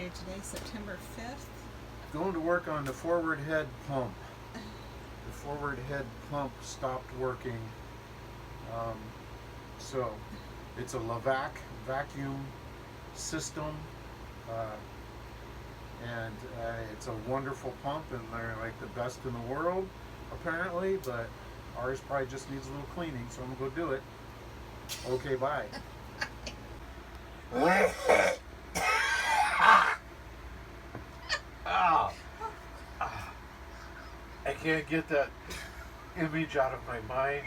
day today, September 5th. Going to work on the forward head pump. The forward head pump stopped working. So it's a Lavac vacuum system. And it's a wonderful pump, and they're like the best in the world, apparently, but ours probably just needs a little cleaning, so I'm gonna go do it. Okay, bye. Ow. I can't get that image out of my mind.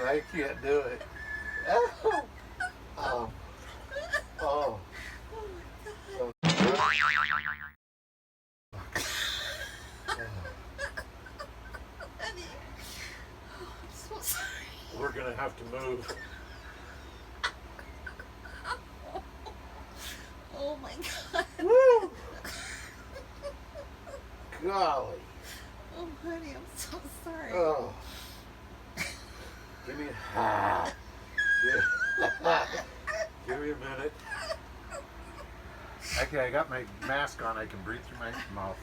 I can't do it. Oh. Oh. Honey, I'm so sorry. We're gonna have to move. Oh my God. Woo! Golly. Oh honey, I'm so sorry. Oh. Give me Give me a minute. Okay, I got my mask on. I can breathe through my mouth.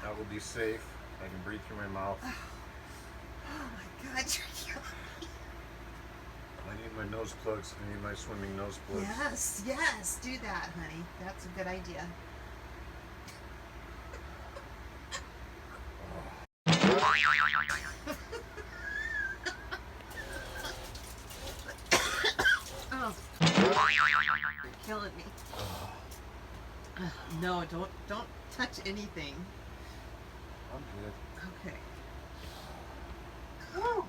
That will be safe. I can breathe through my mouth. Oh my God, you're killing me. I need my nose plugs. I need my swimming nose plugs. Yes, yes, do that, honey. That's a good idea. Oh, you're killing me. No, don't touch anything. I'm good. Okay. Woo.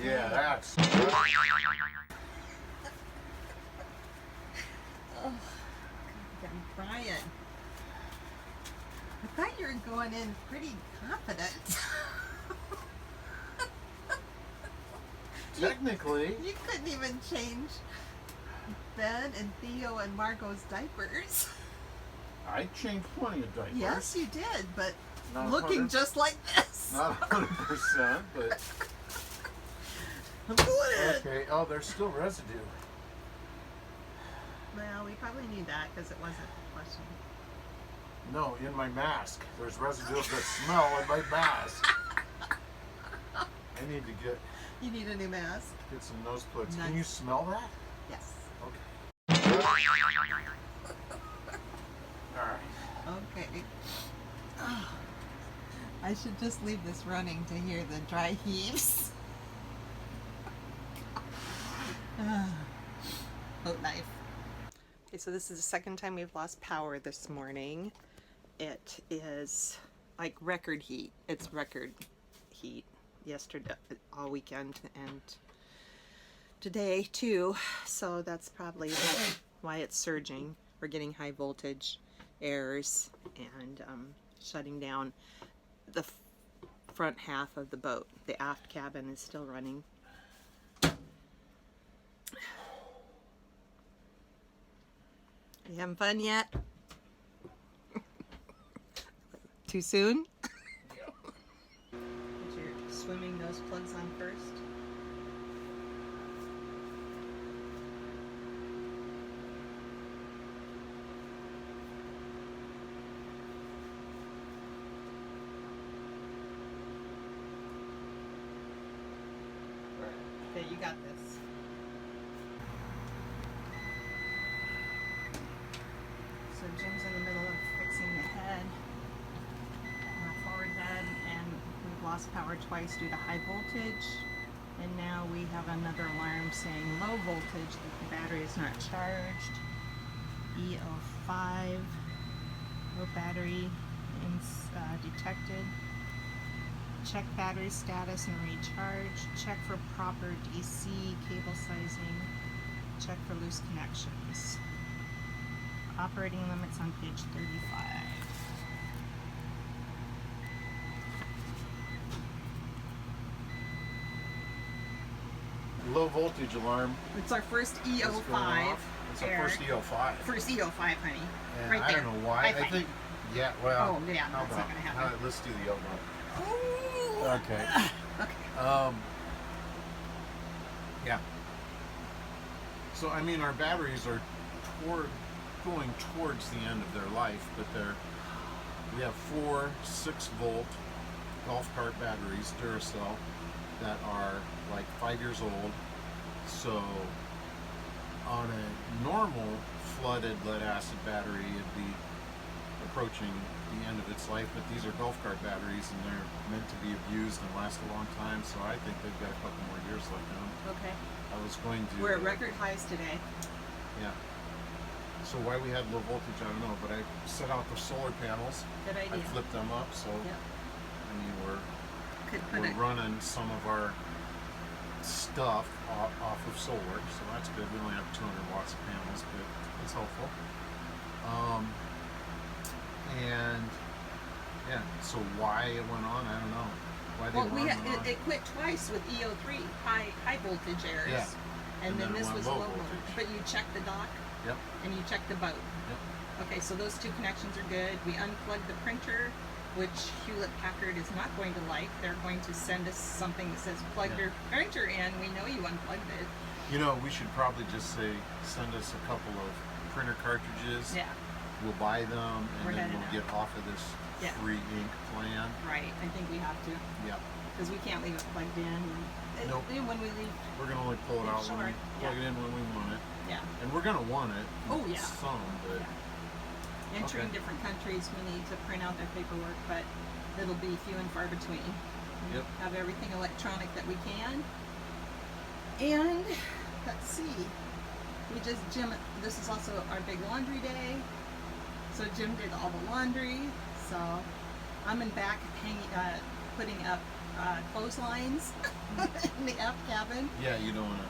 Yeah, that's. Oh, I'm crying. I thought you were going in pretty confident. Technically. You couldn't even change Ben and Theo and Margot's diapers. I changed plenty of diapers. Yes, you did, but Not looking 100. just like this. Not 100%, but. I'm doing it. Okay. Oh, there's still residue. Well, we probably knew that because it wasn't flushing. No, in my mask. There's residue of the smell in my mask. I need to get You need a new mask? some nose plugs. Nice. Can you smell that? Yes. Okay. All right. Okay. Oh, I should just leave this running to hear the dry heaves. Boat knife. Okay, so this is the second time we've lost power this morning. It is like record heat. It's record heat yesterday, all weekend, and today too. So that's probably why it's surging. We're getting high voltage errors and shutting down the front half of the boat. The aft cabin is still running. You having fun yet? Too soon? Put your swimming nose plugs on first. Okay, you got this. So Jim's in the middle of fixing the head, forward head, and we've lost power twice due to high voltage. And now we have another alarm saying low voltage, that the battery is not charged. E05, low battery detected. Check battery status and recharge. Check for proper DC cable sizing. Check for loose connections. Operating limits on page 35. Low voltage alarm. It's our first is going E05. off. It's our first E05. First E05, honey. And Right I there. don't know why. High I five. think. Yeah. Well. Oh, yeah, How that's not about? gonna happen. Let's do the other one. Ooh. Okay. Okay. Yeah. So I mean, our batteries are going towards the end of their life, but we have 4 6-volt golf cart batteries, Duracell, that are like 5 years old. So on a normal flooded lead acid battery, it'd be approaching the end of its life, but these are golf cart batteries and they're meant to be abused and last a long time, so I think they've got a couple more years left in them. Okay. I was going to... We're at record highs today. Yeah. So why we had low voltage, I don't know, but I set out the solar panels. Good idea. I flipped them up, so Yep. I mean Could put we're it. running some of our stuff off of solar, so that's good. We only have 200 watts of panels, but it's helpful. And yeah, so why it went on, I don't know. Why the Well, alarm went on. it quit twice with EO3 high voltage errors, Yeah. and then it this went was low low voltage. voltage. But you checked the dock Yep. and you checked the boat. Yep. Okay, so those 2 connections are good. We unplugged the printer, which Hewlett Packard is not going to like. They're going to send us something that says plug Yeah. your printer in. We know you unplugged it. You know, we should probably just say send us a couple of printer cartridges. Yeah, We'll buy them, and We're then headed we'll out. get off of this Yeah. free ink plan. right. I think we have to, Yep. because we can't leave it plugged in. And Nope. when we leave, We're gonna only pull it out when we Sure. plug Yeah. it in when we want it, yeah. and we're gonna want it. Oh, yeah. Some, but Yeah. Entering Okay. different countries, we need to print out their paperwork, but it'll be few and far between. We Yep. have everything electronic that we can. And let's see. Jim, this is also our big laundry day. So Jim did all the laundry. So I'm in back putting up clotheslines in the aft cabin. yeah, you don't wanna.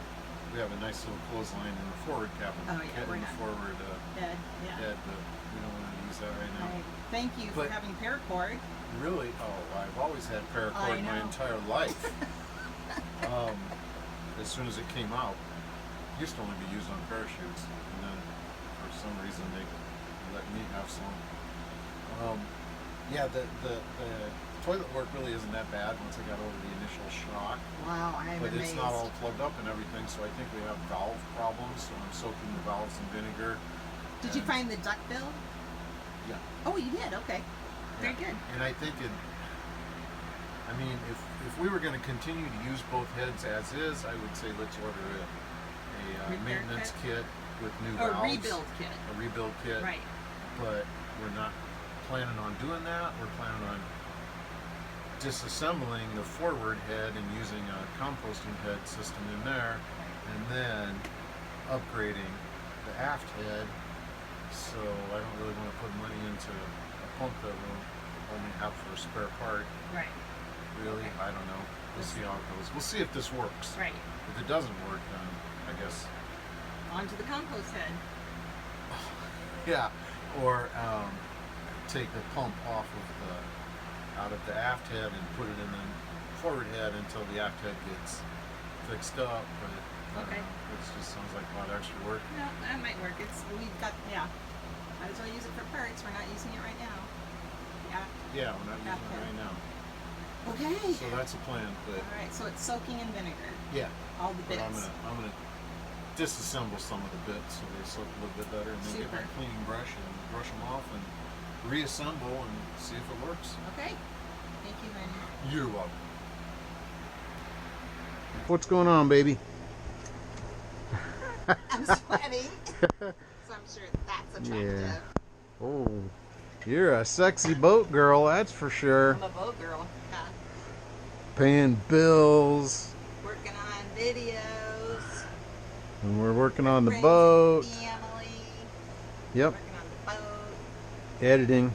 We have a nice little clothesline in the forward cabin. Oh, yeah, in we're the not- forward Bed, yeah. bed, but we don't want to use that right now. Right. Thank you for But- having paracord. Really? Oh, I've always had I paracord my know. entire life. As soon as it came out, it used to only be used on parachutes, and then for some reason they let me have some. Yeah, the toilet work really isn't that bad once I got over the initial shock, Wow, I'm but amazed. it's not all plugged up and everything, so I think we have valve problems. So I'm soaking the valves in vinegar. Did you and- find the duck bill? Yeah. Oh, you did. Okay. Very Yeah. good. And I think I mean, if we were going to continue to use both heads as is, I would say let's order a Repair maintenance kit with new Or valves. rebuild kit. A rebuild kit. Right. But we're not planning on doing that. We're planning on disassembling the forward head and using a composting head system in there, and then upgrading the aft head. So I don't really want to put money into a pump that we'll only have for a spare part. Right. Really, I don't know. We'll see how it goes. We'll see if this works. Right. If it doesn't work, then I guess Onto the compost head. yeah. Or take the pump off of out of the aft head and put it in the forward head until the aft head gets fixed up. But I don't Okay. know. It just sounds like a lot of extra work. No, that might work. We've got, yeah. Might as well use it for parts. We're not using it right now. Yeah. Yeah, we're not using Aft it head. right now. Okay. So that's a plan. But All right. So it's soaking in vinegar. yeah. All the But bits. I'm gonna disassemble some of the bits so they soak a little bit better, and then get my Super. cleaning brush and brush them off and reassemble and see if it works. Okay. Thank you, honey. You're welcome. What's going on, baby? I'm sweating. So I'm sure that's attractive. Yeah. Oh, you're a sexy boat girl, that's for sure. I'm a boat girl. Yeah. Paying bills, Working on videos. and we're working on the friends, boat. Family. Yep, Working on the boat. editing.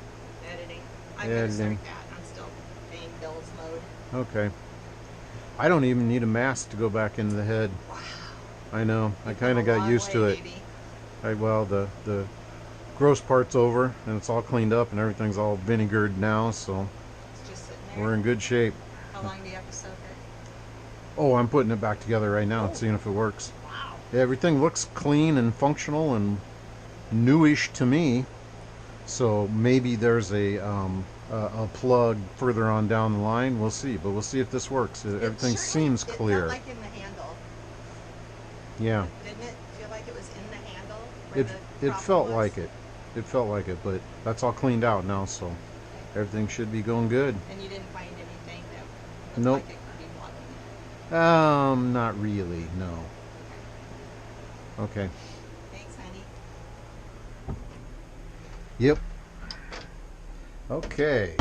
Editing. I'm gonna start Editing. that. I'm still paying bills mode. Okay. I don't even need a mask to go back into the head. Wow. I know. I You've kind of come a got long used to way, it. baby. Well, the gross part's over, and it's all cleaned up, and everything's all vinegared now, so It's just sitting there. we're in good shape. How long do you have to soak it? Oh, I'm putting it back together right now, Oh. seeing if it works. Wow. Yeah, everything looks clean and functional and newish to me. So maybe there's a a plug further on down the line. We'll see, but we'll see if this works. Everything seems It clear. felt like in the handle, Yeah, didn't it? Feel like it was in the handle where it the it problem felt was? like it. It felt like it, but that's all cleaned out now, so Okay. everything should be going good. And you didn't find anything that looked Nope. like it could be wobbly. Not really. No. Okay. Okay. Thanks, honey. Yep. Okay.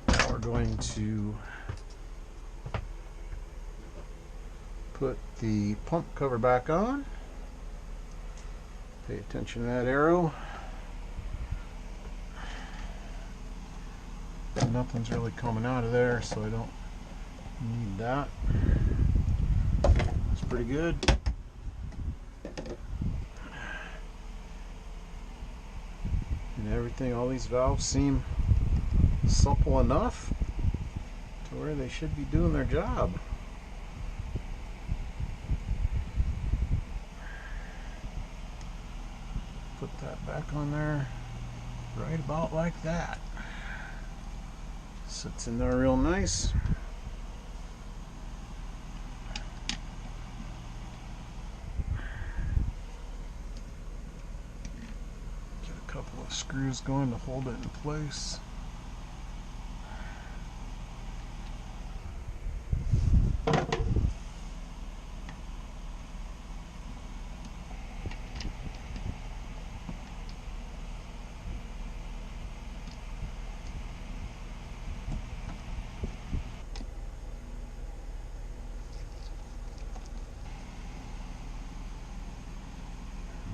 Now we're going to put the pump cover back on. Pay attention to that arrow. Nothing's really coming out of there, so I don't need that. That's pretty good. And everything, all these valves seem supple enough to where they should be doing their job. Put that back on there right about like that. Sits in there real nice. Get a couple of screws going to hold it in place.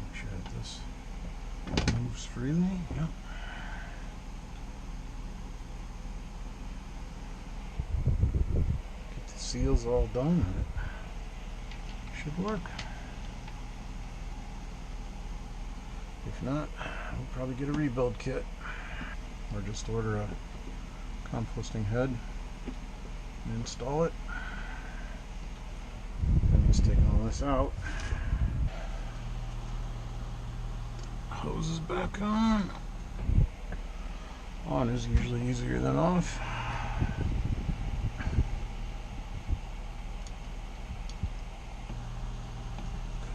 Make sure that this moves freely. Yep. Get the seals all done and it should work. If not, we'll probably get a rebuild kit or just order a composting head and install it. And just taking all this out. Hose is back on. On is usually easier than off.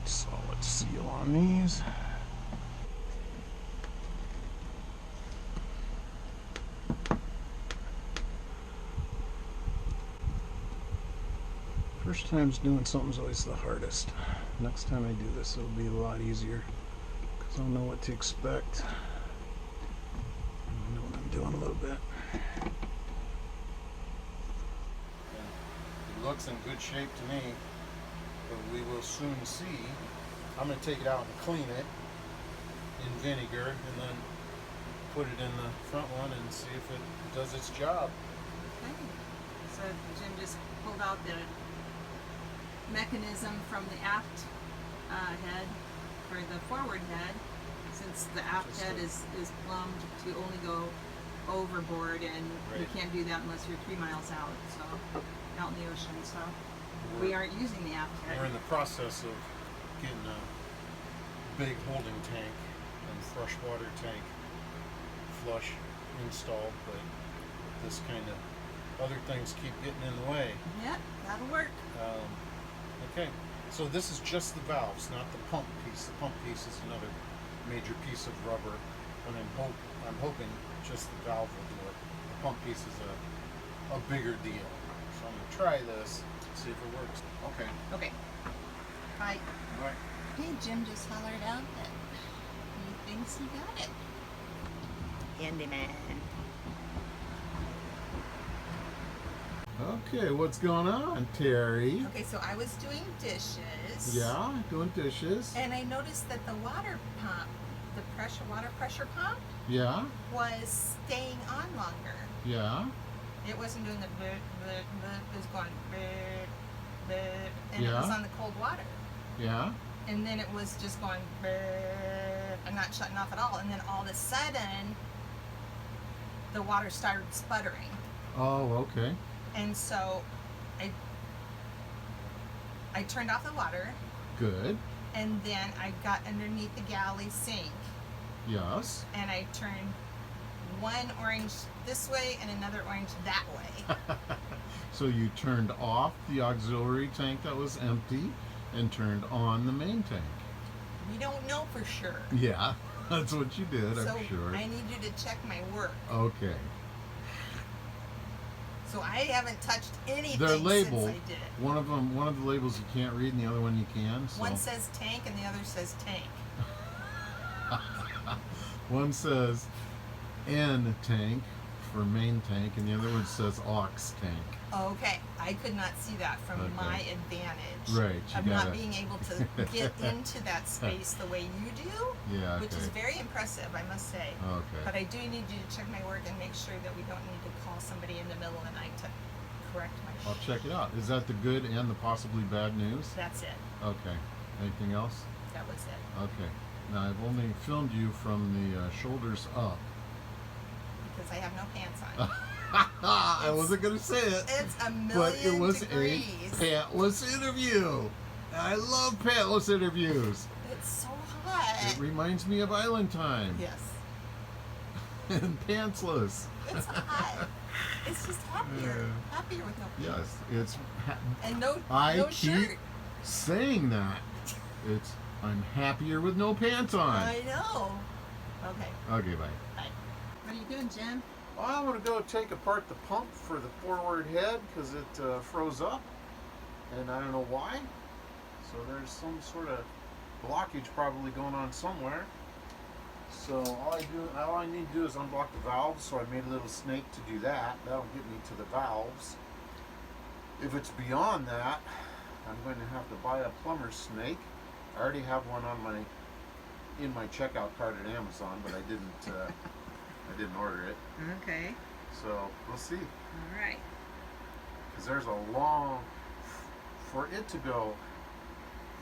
Good solid seal on these. First time's doing something's always the hardest. Next time I do this, it'll be a lot easier because I'll know what to expect. I know what I'm doing a little bit. It looks in good shape to me, but we will soon see. I'm going to take it out and clean it in vinegar and then put it in the front one and see if it does its job. Okay. So Jim just pulled out the mechanism from the aft head for the forward head, since the aft Just head is plumbed to only go overboard, and you Right. can't do that unless you're 3 miles out, so out in the ocean. So we aren't using the aft We're head. in the process of getting a big holding tank and freshwater tank flush installed, but this kind of other things keep getting in the way. Yep, that'll work. Okay, so this is just the valves, not the pump piece. The pump piece is another major piece of rubber, and I'm hoping just the valve will do it. The pump piece is a bigger deal. So I'm gonna try this, see if it works. Okay. Okay. Bye. All right. Hey, Jim just hollered out that he thinks he got it. Handyman. Okay, what's going on, Terry? Okay, so I was doing dishes. Yeah, doing dishes. And I noticed that the water pump, the water pressure pump, Yeah, was staying on longer. yeah. It wasn't doing the bleh, bleh, bleh, it was going bleh, bleh, and it was Yeah. on the cold water. Yeah. And then it was just going bleh, and not shutting off at all. And then all of a sudden, the water started sputtering. Oh, okay. And so I turned off the water, Good. and then I got underneath the galley sink, Yes. and I turned one orange this way and another orange that way. So you turned off the auxiliary tank that was empty and turned on the main tank. We don't know for sure. Yeah, that's what you did, So I'm sure. I need you to check my work. Okay. So I haven't touched anything They're labeled. since I did it. One of the labels you can't read, and the other one you can. So. One says tank and the other says tank. One says N tank for main tank, and the other one says aux tank. Okay, I could not see that from Okay. my advantage Right, you of gotta- not being able to get into that space the way you do, Yeah. Okay. which is very impressive, I must say. Okay. But I do need you to check my work and make sure that we don't need to call somebody in the middle of the night to correct my I'll check it out. Is that the good and the possibly bad news? That's it. Okay. Anything else? That was it. Okay. Now I've only filmed you from the shoulders up. Because I have no pants on. I wasn't gonna say it. It's a million But it was degrees. a pantless interview. I love pantless interviews. It's so hot. It reminds me of Island Time. Yes. And pantsless. It's hot. It's just happier. Happier with no pants. Yes, it's. And no I keep shirt. saying that. It's. I'm happier with no pants on. I know. Okay. Okay, bye. Bye. What are you doing, Jim? Well, I want to go take apart the pump for the forward head because it froze up, and I don't know why. So there's some sort of blockage probably going on somewhere. So all I need to do is unblock the valves. So I made a little snake to do that. That'll get me to the valves. If it's beyond that, I'm going to have to buy a plumber's snake. I already have one on in my checkout cart at Amazon, but I didn't order it. Okay. So we'll see. All right. Because there's a long, for it to go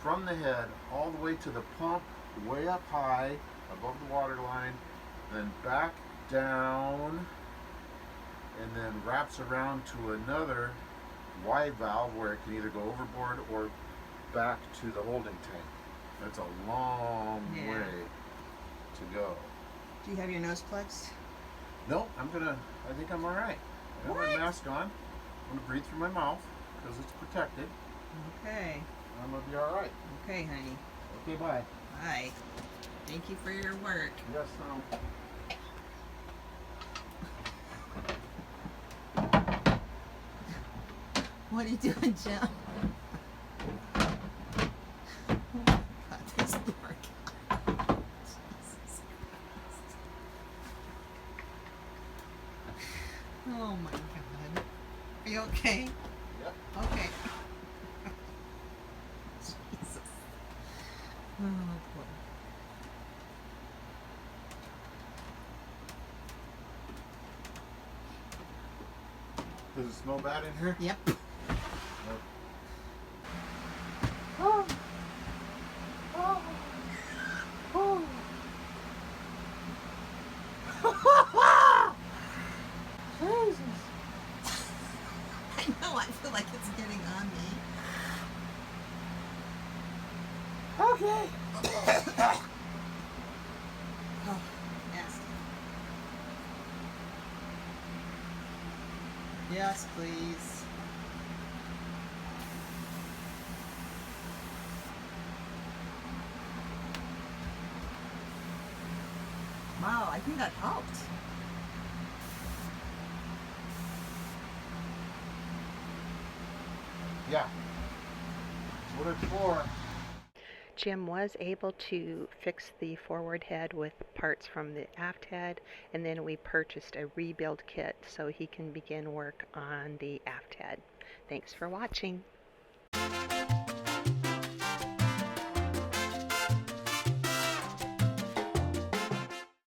from the head all the way to the pump, way up high, above the water line, then back down, and then wraps around to another wide valve where it can either go overboard or back to the holding tank. That's a long Yeah. way to go. Do you have your nose plugs? No, I think I'm alright. I have my What? mask on. I'm gonna breathe through my mouth because it's protected. Okay. I'm gonna be alright. Okay, honey. Okay, bye. Bye. Thank you for your work. Yes, What are you doing, Jim? Oh my God, this poor guy. Jesus Christ. Oh my God. Are you okay? Yep. Okay. Jesus. Oh boy. Does it smell bad in here? Yep. Oh. Oh. Oh. Jesus. I know, I feel like it's getting on me. Okay. Oh, nasty. Yes, please. Wow, I think that helped. Yeah. That's what it's for. Jim was able to fix the forward head with parts from the aft head, and then we purchased a rebuild kit so he can begin work on the aft head. Thanks for watching.